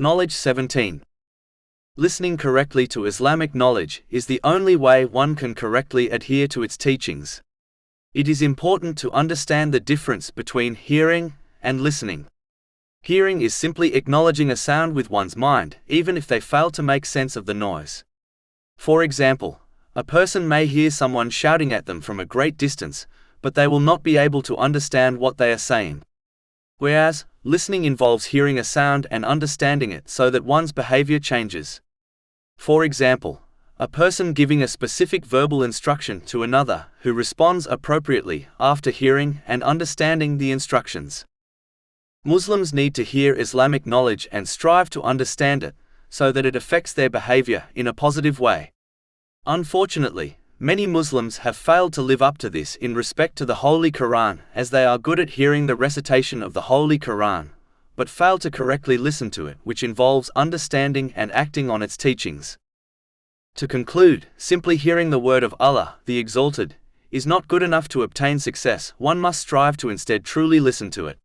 Knowledge 17. Listening correctly to Islamic knowledge is the only way one can correctly adhere to its teachings. It is important to understand the difference between hearing and listening. Hearing is simply acknowledging a sound with one's mind, even if they fail to make sense of the noise. For example, a person may hear someone shouting at them from a great distance, but they will not be able to understand what they are saying. Whereas, listening involves hearing a sound and understanding it so that one's behavior changes. For example, a person giving a specific verbal instruction to another who responds appropriately after hearing and understanding the instructions. Muslims need to hear Islamic knowledge and strive to understand it, so that it affects their behavior in a positive way. Unfortunately, many Muslims have failed to live up to this in respect to the Holy Quran, as they are good at hearing the recitation of the Holy Quran, but fail to correctly listen to it, which involves understanding and acting on its teachings. To conclude, simply hearing the word of Allah, the Exalted, is not good enough to obtain success. One must strive to instead truly listen to it.